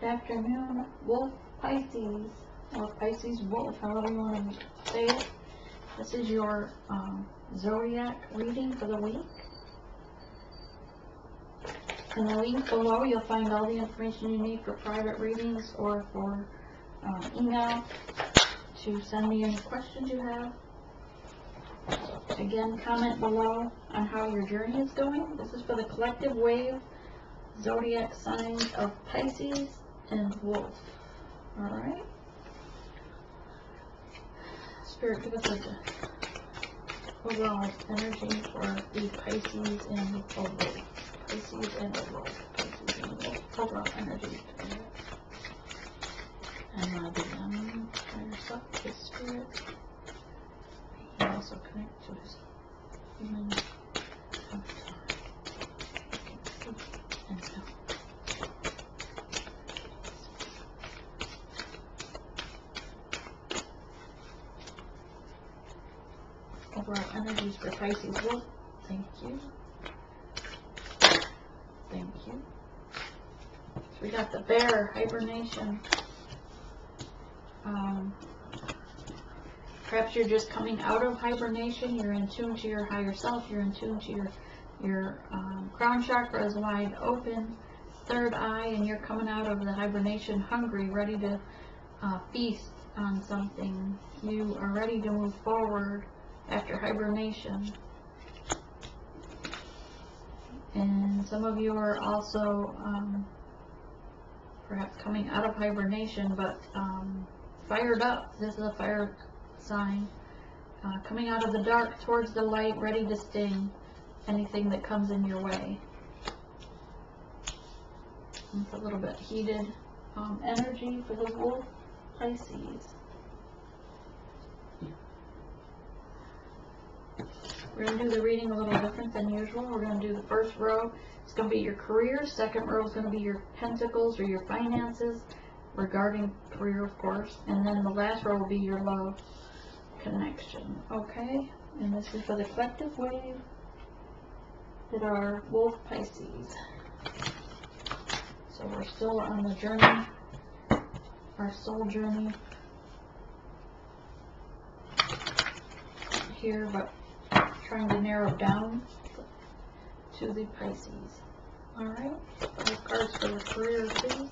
afternoon, Wolf Pisces, or Pisces Wolf, however you want to say it. This is your zodiac reading for the week. In the link below, you'll find all the information you need for private readings or for email to send me any questions you have. Again, comment below on how your journey is going. This is for the collective wave zodiac signs of Pisces and Wolf. Alright? Spirit, give us the overall energy for the Pisces and the Wolf. Pisces and the Wolf. Pisces and the Wolf. Overall energy. And the higher self, his spirit. He also connect to his human avatar. And so. Overall energies for Pisces Wolf. Thank you. Thank you. So we got the bear, hibernation. Perhaps you're just coming out of hibernation. You're in tune to your higher self. You're in tune to your crown chakra is wide open, third eye, and you're coming out of the hibernation hungry, ready to feast on something. You are ready to move forward after hibernation. And some of you are also perhaps coming out of hibernation, but fired up. This is a fire sign. Coming out of the dark towards the light, ready to sting anything that comes in your way. It's a little bit heated energy for the Wolf Pisces. We're going to do the reading a little different than usual. We're going to do the first row. It's going to be your career. Second row is going to be your pentacles or your finances, regarding career, of course. And then the last row will be your love connection. Okay? And this is for the collective wave that are Wolf Pisces. So we're still on the journey, our soul journey here, but trying to narrow down to the Pisces. Alright, 5 cards for the career, please.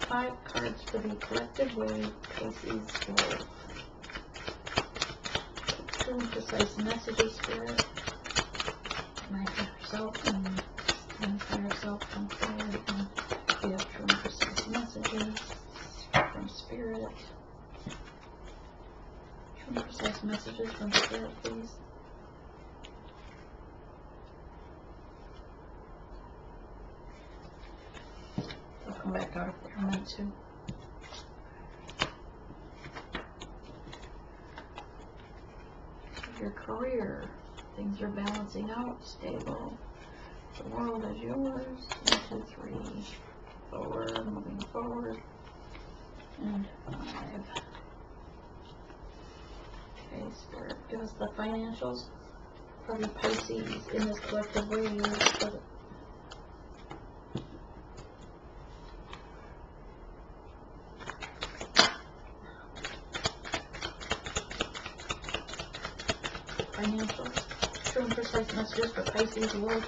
5 cards for the collective wave, Pisces Wolf. 2 precise messages, Spirit. My higher self and higher self come forward and give 2 precise messages from Spirit. 2 precise messages from Spirit, please. I'll come back out if they're meant to. Your career, things are balancing out, stable. The world is yours. 1, 2, 3. Forward, moving forward. And 5. Okay, Spirit, give us the financials for the Pisces in this collective wave. Financials, 2 precise messages for Pisces Wolf.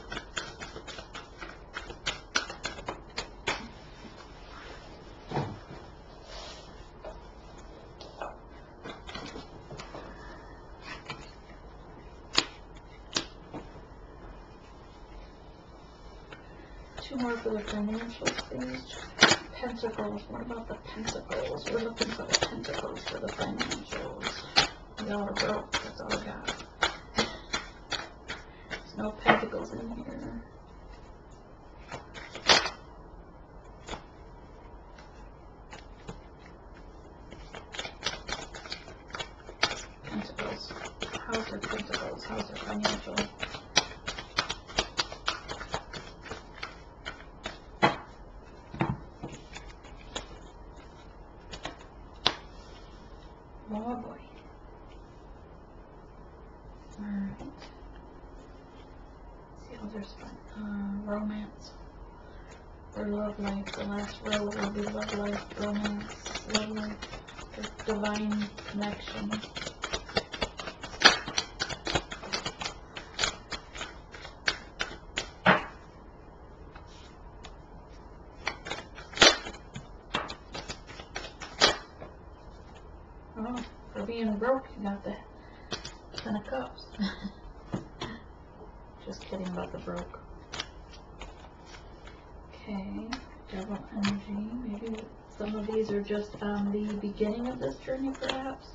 Two more for the financials, please. Pentacles, what about the pentacles? We're looking for the pentacles for the financials. Y'all are broke, that's all I got. There's no pentacles in here. Pentacles. How's their pentacles? How's their financial? Oh boy. Alright. See how there's love life. The last row will be love life, romance, love life, divine connection. Oh, for being broke, you got the 10 of Cups. Just kidding about the broke. Okay, Devil energy. Maybe some of these are just on the beginning of this journey, perhaps.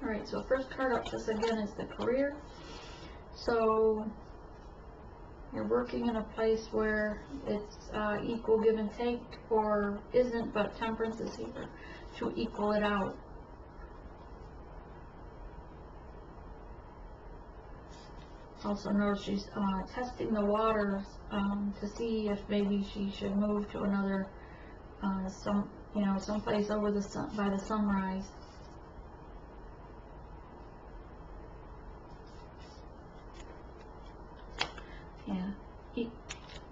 Alright, so first card up this again is the career. So you're working in a place where it's equal give and take, or isn't, but Temperance is here to equal it out. Also notice she's testing the waters to see if maybe she should move to another, someplace over the sun, by the sunrise. Yeah,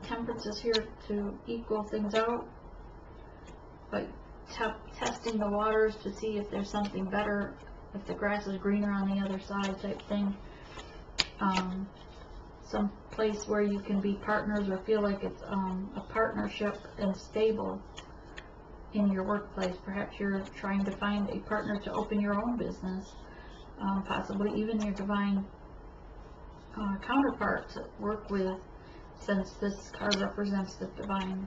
Temperance is here to equal things out, but testing the waters to see if there's something better, if the grass is greener on the other side type thing. Some place where you can be partners or feel like it's a partnership and stable in your workplace. Perhaps you're trying to find a partner to open your own business, possibly even your divine counterpart to work with, since this card represents the divine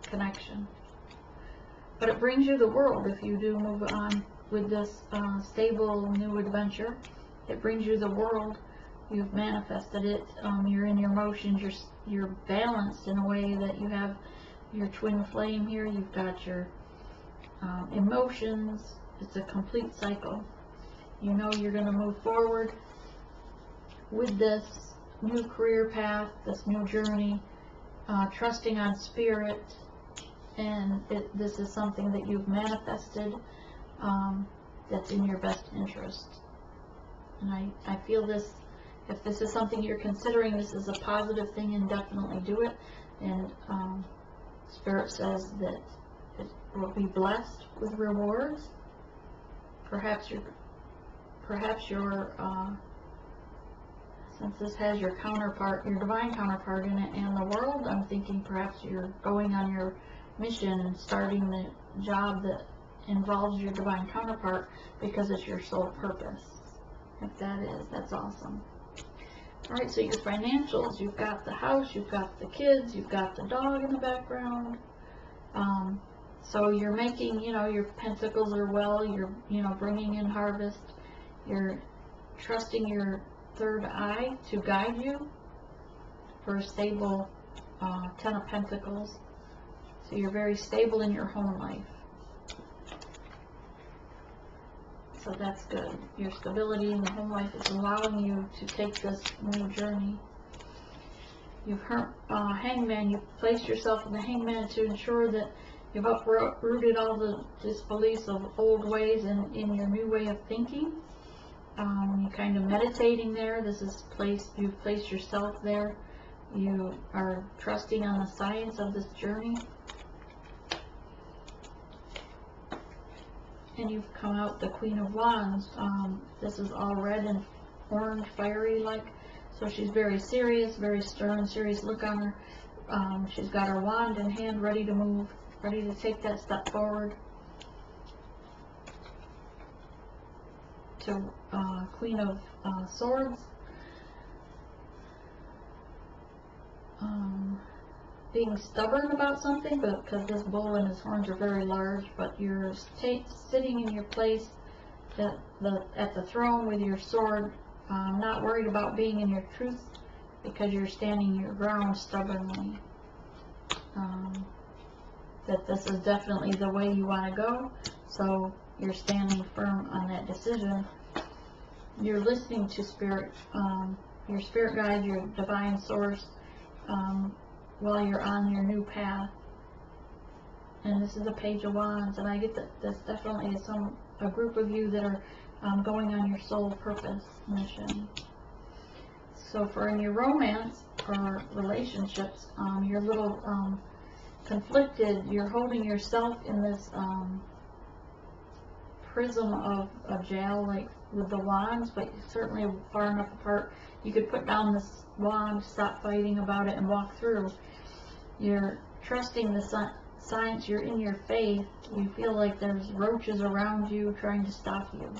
connection. But it brings you the world if you do move on with this stable new adventure. It brings you the world. You've manifested it. You're in your motions. You're balanced in a way that you have your twin flame here. You've got your emotions. It's a complete cycle. You know you're going to move forward with this new career path, this new journey, trusting on spirit, and this is something that you've manifested that's in your best interest. And I feel this, if this is something you're considering, this is a positive thing, and definitely do it. And Spirit says that it will be blessed with rewards. Perhaps your since this has your counterpart, your divine counterpart in it, and the world, I'm thinking perhaps you're going on your mission and starting the job that involves your divine counterpart because it's your sole purpose. If that is, that's awesome. Alright, so your financials, you've got the house, you've got the kids, you've got the dog in the background. So you're making, your pentacles are well, you're, bringing in harvest, you're trusting your third eye to guide you for a stable 10 of Pentacles. So you're very stable in your home life. So that's good. Your stability in the home life is allowing you to take this new journey. You've Hangman, you've placed yourself in the Hangman to ensure that you've uprooted all the disbeliefs of old ways and in your new way of thinking. You're kind of meditating there. This is you've placed yourself there. You are trusting on the science of this journey. And you've come out the Queen of Wands. This is all red and orange, fiery like. So she's very serious, very stern, serious look on her. She's got her wand in hand, ready to move, ready to take that step forward. To Queen of Swords. Being stubborn about something, but because this bull and his horns are very large, but you're sitting in your place at the throne with your sword, not worried about being in your truth because you're standing your ground stubbornly. that this is definitely the way you want to go, so you're standing firm on that decision. You're listening to spirit, your spirit guide, your divine source, while you're on your new path. And this is a Page of Wands, and I get that this definitely is a group of you that are going on your soul purpose mission. So for in your romance or relationships, you're a little conflicted. You're holding yourself in this prism of a jail, like with the wands, but certainly far enough apart you could put down this wand, stop fighting about it, and walk through. You're trusting the science, you're in your faith, you feel like there's roaches around you trying to stop you.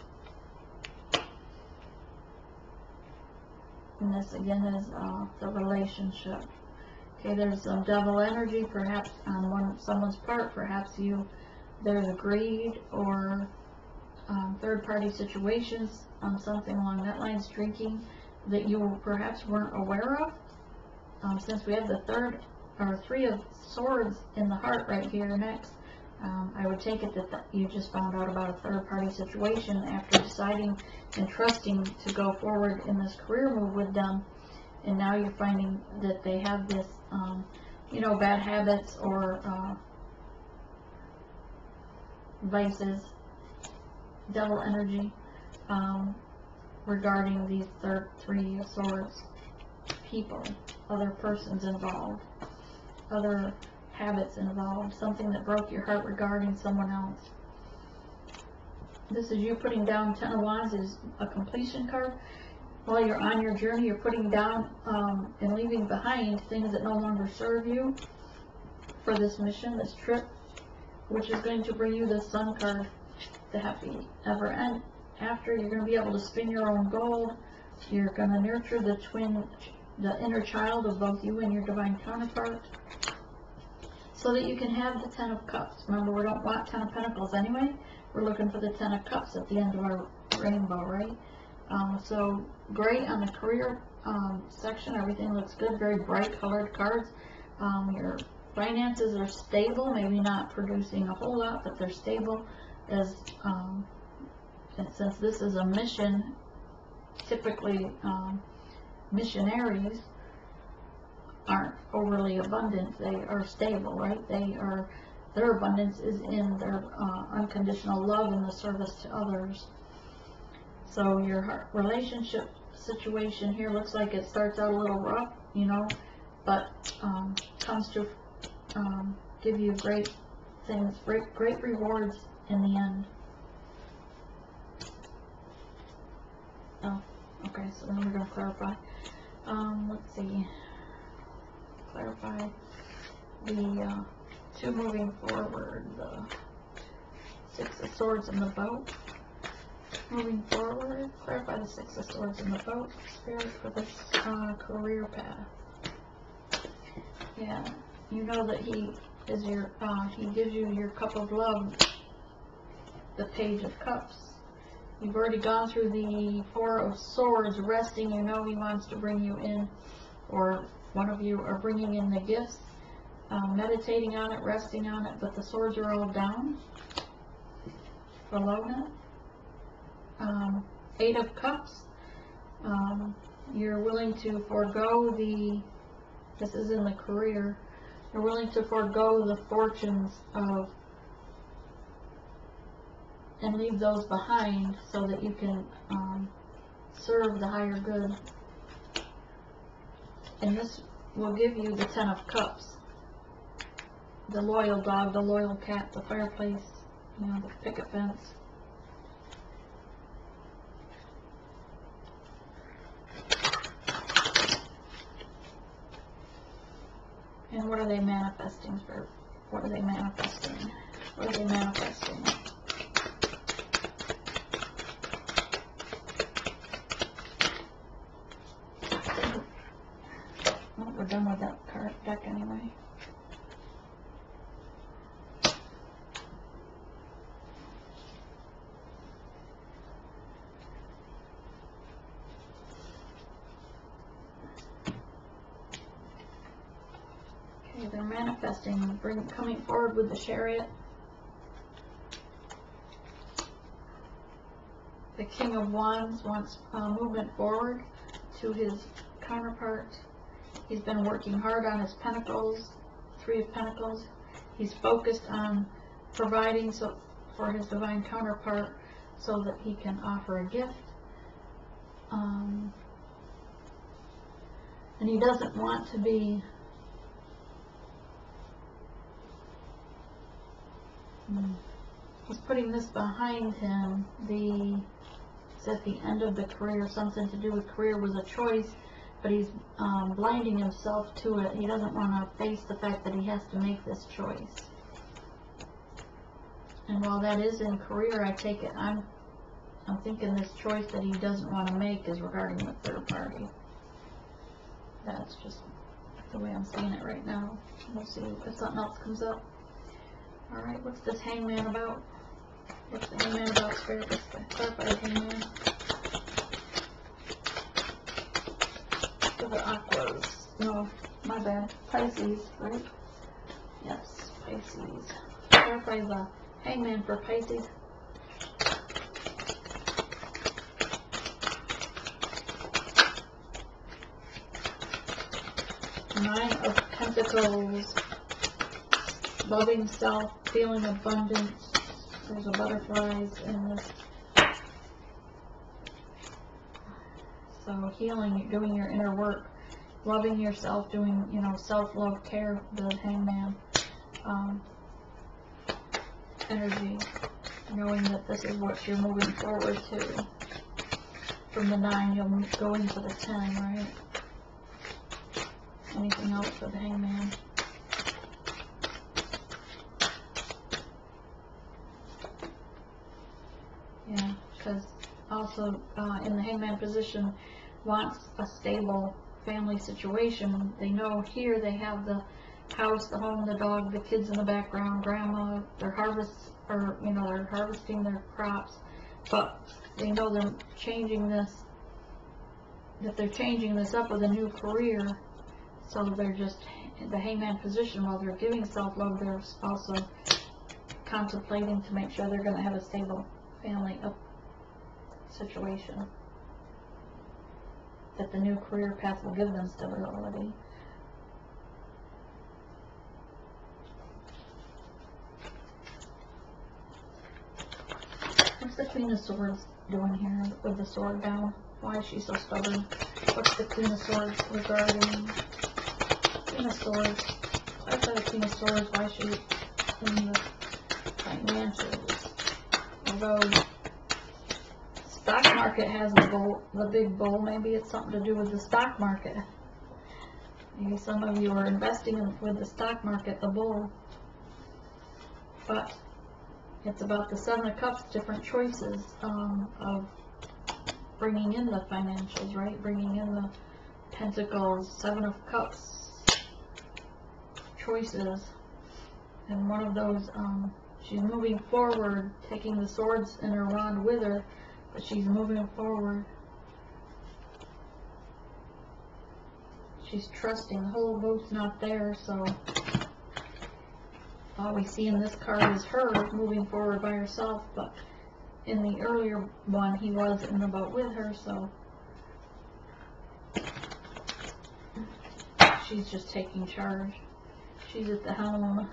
And this again is the relationship. Okay, there's some devil energy perhaps on someone's part. Perhaps there's a greed or third-party situations, something along that lines, drinking, that you perhaps weren't aware of. Since we have the Three of Swords in the heart right here next, I would take it that you just found out about a third-party situation after deciding and trusting to go forward in this career move with them, and now you're finding that they have this, bad habits or vices, devil energy, regarding these Three of Swords people, other persons involved, other habits involved, something that broke your heart regarding someone else. This is you putting down. Ten of Wands is a completion card. While you're on your journey, you're putting down and leaving behind things that no longer serve you for this mission, this trip, which is going to bring you the Sun card, the happy ever end. After, you're going to be able to spin your own gold. You're going to nurture the inner child of both you and your divine counterpart, so that you can have the Ten of Cups. Remember, we don't want Ten of Pentacles anyway. We're looking for the Ten of Cups at the end of our rainbow, right? So great on the career section. Everything looks good. Very bright colored cards. Your finances are stable. Maybe not producing a whole lot, but they're stable. And since this is a mission, typically missionaries aren't overly abundant. They are stable, right? Their abundance is in their unconditional love and the service to others. So your relationship situation here looks like it starts out a little rough, but comes to give you great things, great rewards in the end. Oh, okay, so then we're going to clarify. Let's see. Clarify the two moving forward, the Six of Swords in the boat. Moving forward, clarify the Six of Swords in the boat, Spirit, for this career path. Yeah, you know that he is he gives you your cup of love, the Page of Cups. You've already gone through the Four of Swords, resting. You know he wants to bring you in, or one of you are bringing in the gifts, meditating on it, resting on it, but the swords are all down below that. Eight of Cups. You're willing to forego this is in the career, you're willing to forego the fortunes and leave those behind so that you can serve the higher good. And this will give you the Ten of Cups. The loyal dog, the loyal cat, the fireplace, the picket fence. And what are they manifesting for? What are they manifesting? What are they manifesting? Well, we're done with that card deck anyway. They're manifesting, coming forward with the Chariot. The King of Wands wants movement forward to his counterpart. He's been working hard on his Pentacles, Three of Pentacles. He's focused on providing for his divine counterpart so that he can offer a gift. And he doesn't want to be he's putting this behind him. It's at the end of the career. Something to do with career was a choice, but he's blinding himself to it. He doesn't want to face the fact that he has to make this choice. And while that is in career, I take it, I'm thinking this choice that he doesn't want to make is regarding the third party. That's just the way I'm seeing it right now. We'll see if something else comes up. Alright, what's this Hangman about? What's the Hangman about, Spirit? What's the clarified Hangman? For the Aquas. No, my bad. Pisces, right? Yes, Pisces. Clarify the Hangman for Pisces. Nine of Pentacles. Loving self, feeling abundance. There's a butterflies in this. So healing, doing your inner work, loving yourself, doing, self-love care, the Hangman energy, knowing that this is what you're moving forward to. From the 9, you'll go into the 10, right? Anything else for the Hangman? Yeah, because also in the Hangman position wants a stable family situation. They know here they have the house, the home, the dog, the kids in the background, grandma, they're they're harvesting their crops, but they know they're changing this, that they're changing this up with a new career. So they're just in the Hangman position. While they're giving self-love, they're also contemplating to make sure they're going to have a stable family situation, that the new career path will give them stability. What's the Queen of Swords doing here with the sword down? Why is she so stubborn? What's the Queen of Swords regarding? Queen of Swords. I thought the Queen of Swords, why is she in the financials? Although stock market has the big bull, maybe it's something to do with the stock market. Maybe some of you are investing with the stock market, the bull. But it's about the 7 of Cups, different choices of bringing in the financials, right? Bringing in the Pentacles, 7 of Cups choices. And one of those, she's moving forward, taking the swords in her wand with her, but she's moving forward. She's trusting. The whole boat's not there, so all we see in this card is her moving forward by herself, but in the earlier one, he was in the boat with her, so she's just taking charge. She's at the helm.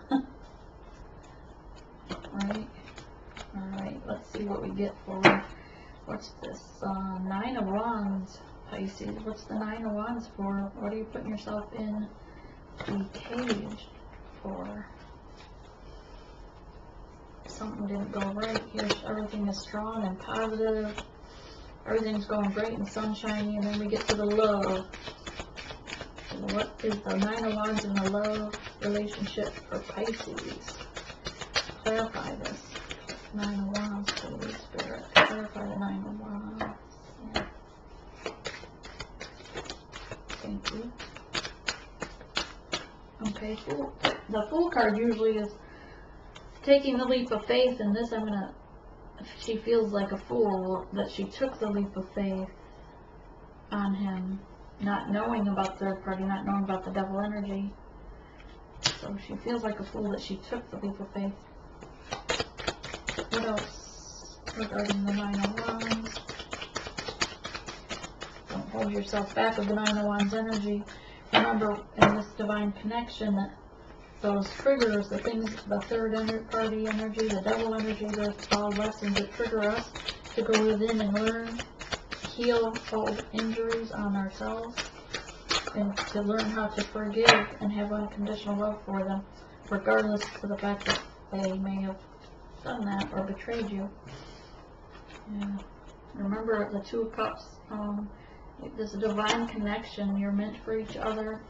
Right? Alright, let's see what we get for her. What's this? 9 of Wands, Pisces. What's the 9 of Wands for? What are you putting yourself in the cage for? Something didn't go right here. Everything is strong and positive. Everything's going great and sunshiny, and then we get to the love. And what is the 9 of Wands in the love relationship for Pisces? Clarify this. 9 of Wands, Holy Spirit. Clarify the 9 of Wands. Yeah. Thank you. Okay, the Fool card usually is taking the leap of faith, and this she feels like a fool that she took the leap of faith on him, not knowing about third party, not knowing about the devil energy. So she feels like a fool that she took the leap of faith. What else regarding the Nine of Wands? Don't hold yourself back with the Nine of Wands energy. Remember, in this divine connection, that those triggers, the things, the third party energy, the devil energy, they're all lessons that trigger us to go within and learn, heal old injuries on ourselves, and to learn how to forgive and have unconditional love for them, regardless of the fact that they may have done that or betrayed you. Yeah. Remember the Two of Cups. This divine connection, you're meant for each other,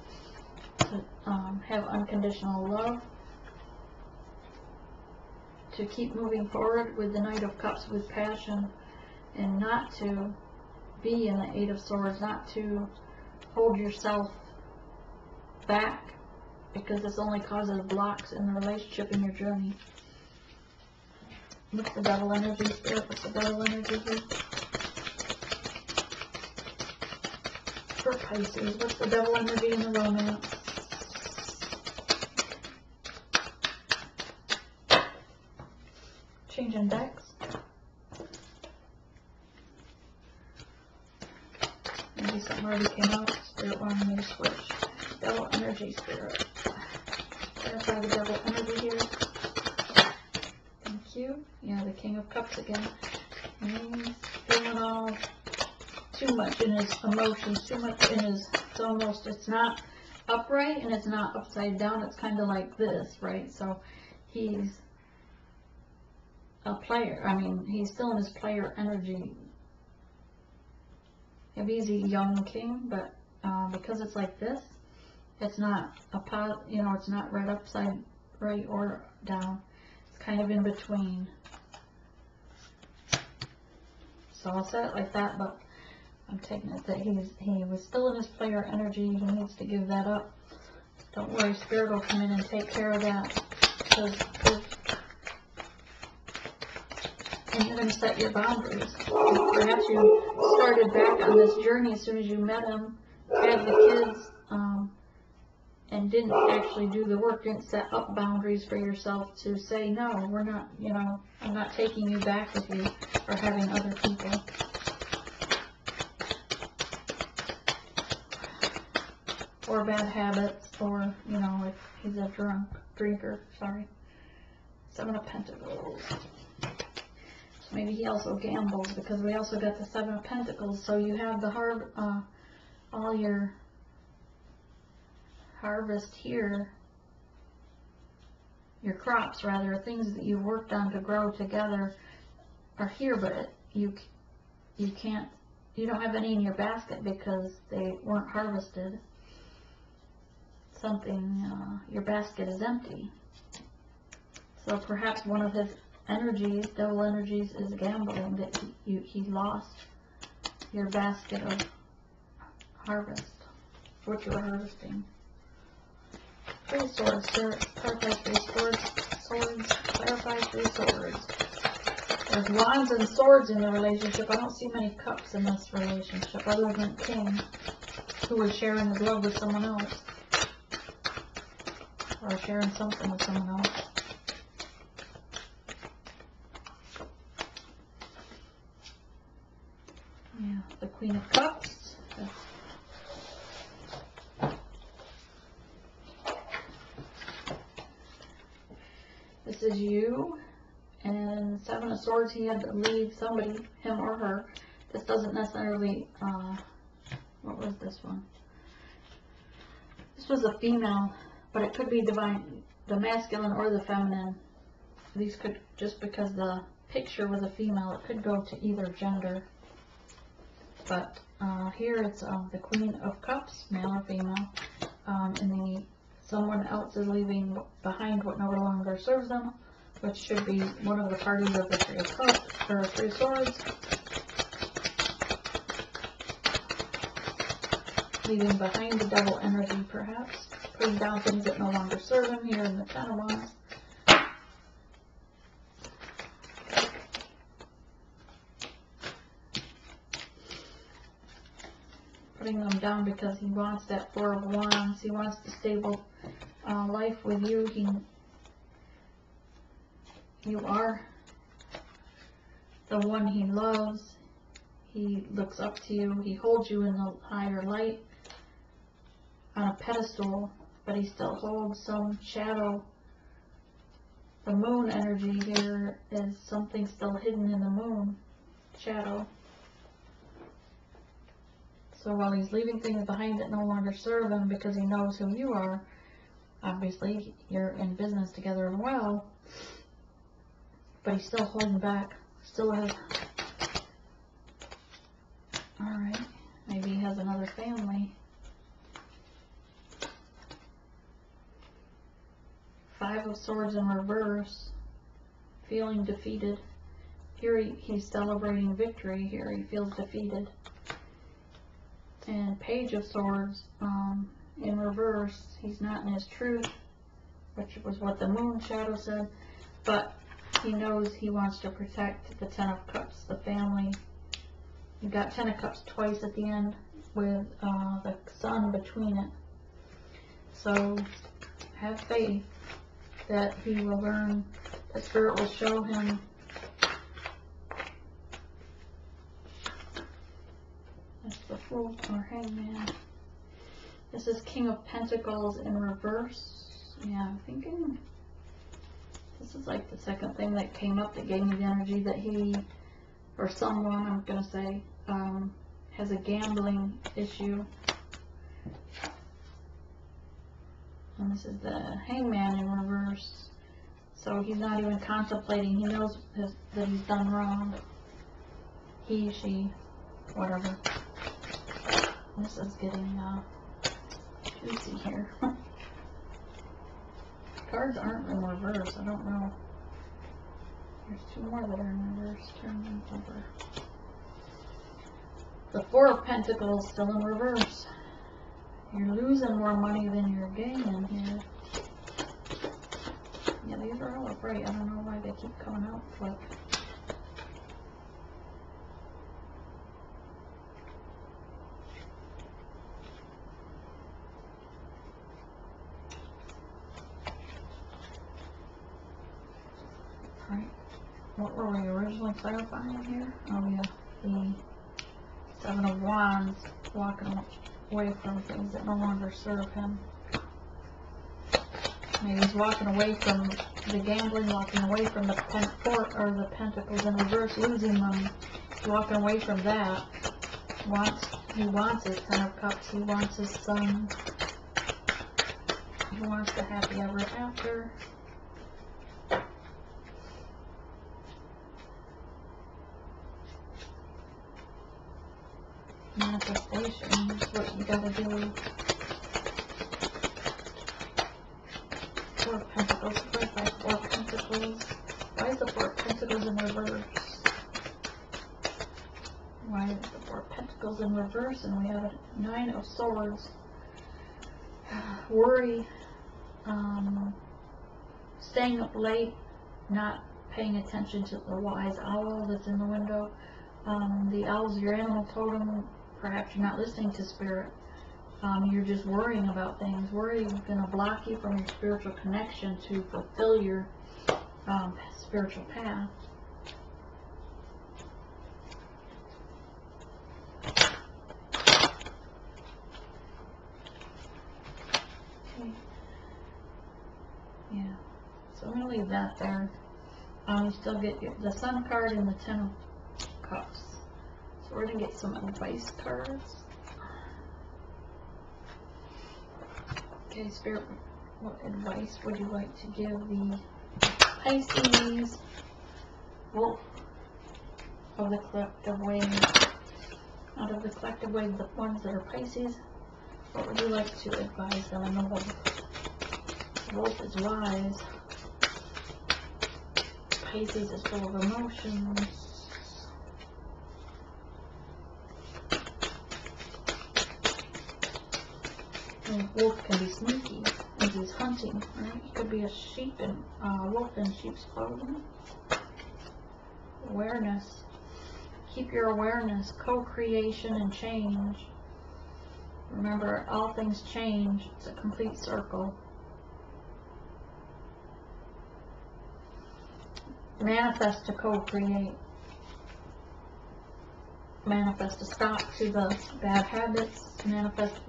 to have unconditional love, to keep moving forward with the Knight of Cups with passion, and not to be in the Eight of Swords, not to hold yourself back, because this only causes blocks in the relationship in your journey. What's the devil energy, Spirit? What's the devil energy here? For Pisces, what's the devil energy in the romance? Changing decks. Maybe something already came out. Spirit wanted me to switch. Devil energy, Spirit. Clarify the devil energy here. Thank you. Yeah, the King of Cups again. He's feeling all too much in his emotions, too much in his, it's not upright and it's not upside down, it's kind of like this, right? So he's a player, he's still in his player energy. Maybe he's a young king, but because it's like this, it's not it's not right upside, right or down. It's kind of in between. So I'll set it like that, but I'm taking it that he was still in his player energy. He needs to give that up. Don't worry, Spirit will come in and take care of that. And you're going to set your boundaries. Perhaps you started back on this journey as soon as you met him, had the kids, and didn't actually do the work, didn't set up boundaries for yourself to say, no, we're not, I'm not taking you back with you, or having other people. Or bad habits, or, if he's a drinker, sorry. Seven of Pentacles. So maybe he also gambles, because we also got the Seven of Pentacles. So you have the all your harvest here, your crops rather, things that you worked on to grow together are here, but you don't have any in your basket because they weren't harvested. Your basket is empty. So perhaps one of his energies, devil energies, is gambling, that he lost your basket of harvest, what you were harvesting. Three swords, clarify three swords, clarify three swords. There's wands and swords in the relationship. I don't see many cups in this relationship, other than King, who was sharing his love with someone else. Or sharing something with someone else. Yeah, the Queen of Cups. This is you. And Seven of Swords, he had to leave somebody, him or her. This doesn't necessarily, what was this one? This was a female. But it could be divine, the masculine or the feminine. These could, just because the picture was a female, it could go to either gender. But here it's the Queen of Cups, male or female, and someone else is leaving behind what no longer serves them, which should be one of the parties of the Three of Cups, or Three Swords. Leaving behind the devil energy, perhaps. Putting down things that no longer serve him, here in the Ten of Wands. Putting them down because he wants that Four of Wands. He wants the stable life with you. You are the one he loves. He looks up to you. He holds you in the higher light on a pedestal, but he still holds some shadow. The moon energy here is something still hidden in the moon shadow. So while he's leaving things behind that no longer serve him because he knows who you are, obviously you're in business together as well, but he's still holding back, still has, alright, maybe he has another family. 5 of Swords in reverse, feeling defeated. Here he's celebrating victory, here he feels defeated. And Page of Swords in reverse, he's not in his truth, which was what the moon shadow said, but he knows he wants to protect the 10 of Cups, the family. You got 10 of Cups twice at the end with the sun between it. So have faith that he will learn, the Spirit will show him that's the Fool or Hangman. This is King of Pentacles in reverse. Yeah, I'm thinking this is like the second thing that came up that gave me the energy that he, or someone, I'm going to say, has a gambling issue. And this is the Hangman in reverse. So he's not even contemplating. He knows that he's done wrong. He, she, whatever. This is getting juicy here. Cards aren't in reverse. I don't know. There's 2 more that are in reverse. Turn them over. The 4 of Pentacles still in reverse. You're losing more money than you're gaining here. Yeah, these are all upright. I don't know why they keep coming out flip. Alright, what were we originally clarifying here? Oh yeah, the 7 of Wands, walking away from things that no longer serve him. Maybe he's walking away from the gambling, walking away from the Pentacles in reverse, losing money. He's walking away from that. He wants his 10 of Cups. He wants his son. He wants the happy ever after. Manifestation is what you gotta do. 4 of Pentacles, 4 of Pentacles. Why is the 4 of Pentacles in reverse? Why is the 4 of Pentacles in reverse and we have a 9 of Swords? Worry, staying up late, not paying attention to the wise owl that's in the window. The owl's your animal totem. Perhaps you're not listening to Spirit. You're just worrying about things. Worry is going to block you from your spiritual connection to fulfill your spiritual path. Okay. Yeah. So I'm going to leave that there. You still get the Sun card and the 10 of Cups. So we're going to get some advice cards. Okay, Spirit, what advice would you like to give the Pisces Wolf of the collective wave? Out of the collective wave, the ones that are Pisces, what would you like to advise them? And the Wolf. Wolf is wise. Pisces is full of emotions. And wolf can be sneaky as he's hunting, right? He could be a sheep and wolf in sheep's clothing. Awareness. Keep your awareness. Co-creation and change. Remember, all things change. It's a complete circle. manifest to co-create. Manifest to stop to the bad habits. Manifest,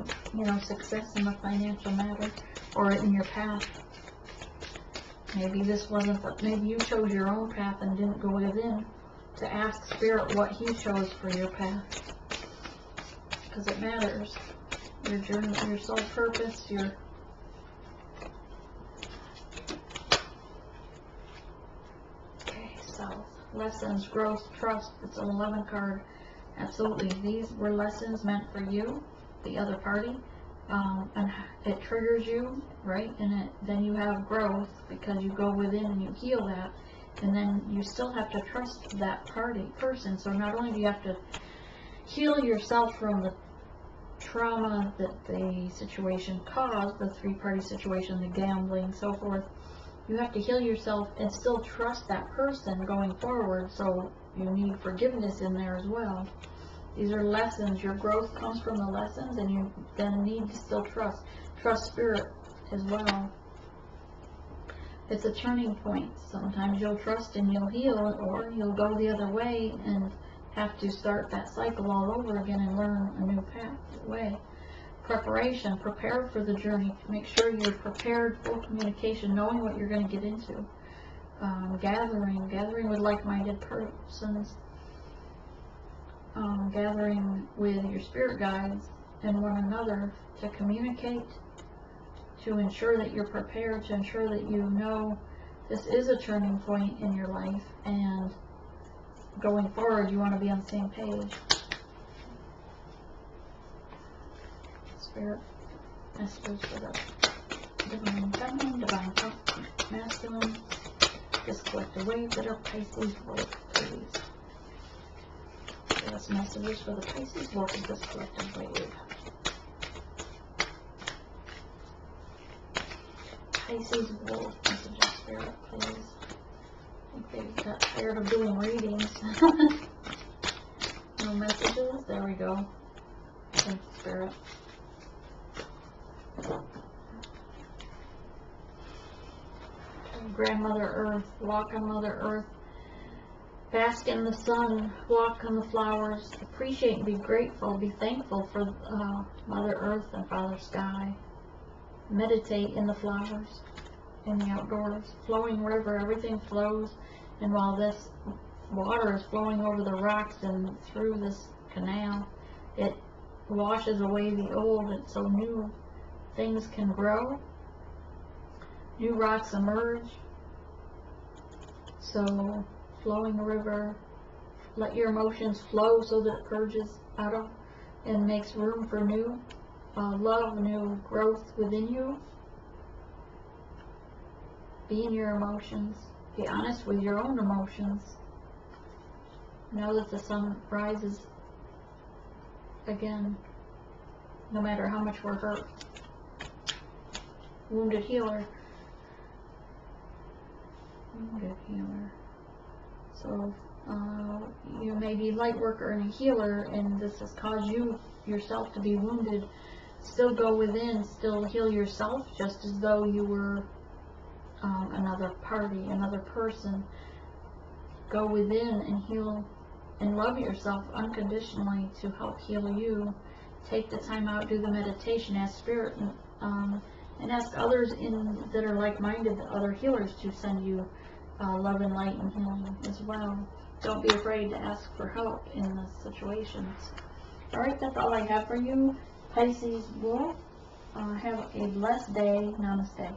success in the financial matter or in your path. Maybe this wasn't, maybe you chose your own path and didn't go within to ask Spirit what He chose for your path. Because it matters. Your journey, your soul purpose, your self. Lessons, growth, trust. It's an 11 card. Absolutely. These were lessons meant for you, the other party. And it triggers you, right? And then you have growth because you go within and you heal that. And then you still have to trust that person. So not only do you have to heal yourself from the trauma that the situation caused, the three-party situation, the gambling, so forth, you have to heal yourself and still trust that person going forward. So you need forgiveness in there as well. These are lessons. Your growth comes from the lessons, and you then need to still trust Spirit as well. It's a turning point. Sometimes you'll trust and you'll heal, or you'll go the other way and have to start that cycle all over again and learn a new pathway. Preparation. Prepare for the journey. Make sure you're prepared, full communication, knowing what you're going to get into. Gathering with like-minded persons. Gathering with your spirit guides and one another to communicate, to ensure that you're prepared, to ensure that you know this is a turning point in your life, and going forward you want to be on the same page. Spirit messages for the divine feminine, divine masculine, this collective wave that are Pisces Wolf, please. Give us messages for the Pisces Wolf of this collective wave. Pisces Wolf messages, Spirit, please. I think they got tired of doing readings. No messages? There we go. Thank you, Spirit. Grandmother Earth, walk on Mother Earth. Bask in the sun, walk on the flowers, appreciate and be grateful, be thankful for Mother Earth and Father Sky. Meditate in the flowers, in the outdoors. Flowing river, everything flows, and while this water is flowing over the rocks and through this canal, it washes away the old, and so new things can grow, new rocks emerge. So flowing river, let your emotions flow so that it purges out of and makes room for new love, new growth within you. Be in your emotions. Be honest with your own emotions. Know that the sun rises again, no matter how much we're hurt. Wounded healer. Wounded healer. So you may be light worker and a healer, and this has caused you yourself to be wounded. Still go within, still heal yourself, just as though you were another party, another person. Go within and heal and love yourself unconditionally to help heal you. Take the time out, do the meditation, ask Spirit, and ask others that are like-minded, other healers, to send you love and light and healing as well. Don't be afraid to ask for help in the situations. Alright, that's all I have for you, Pisces Wolf. Have a blessed day. Namaste.